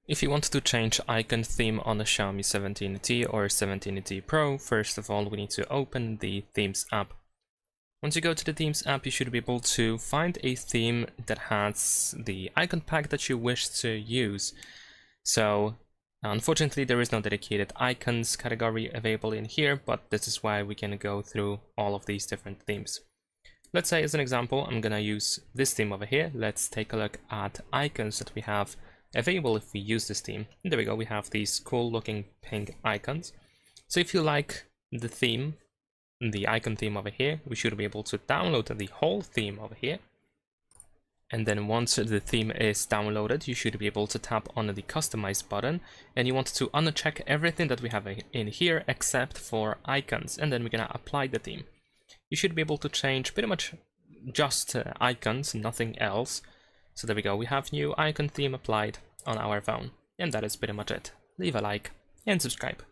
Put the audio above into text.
If you want to change icon theme on the Xiaomi 17T or 17T Pro, first of all we need to open the Themes app. Once you go to the Themes app, you should be able to find a theme that has the icon pack that you wish to use. So unfortunately there is no dedicated icons category available in here, but this is why we can go through all of these different themes. Let's say as an example, I'm gonna use this theme over here. Let's take a look at icons that we have available if we use this theme. And there we go, we have these cool looking pink icons. So if you like the theme, the icon theme over here, we should be able to download the whole theme over here. And then once the theme is downloaded, you should be able to tap on the customize button, and you want to uncheck everything that we have in here except for icons, and then we're gonna apply the theme. You should be able to change pretty much just icons, nothing else. So there we go, we have new icon theme applied on our phone, and that is pretty much it. Leave a like and subscribe.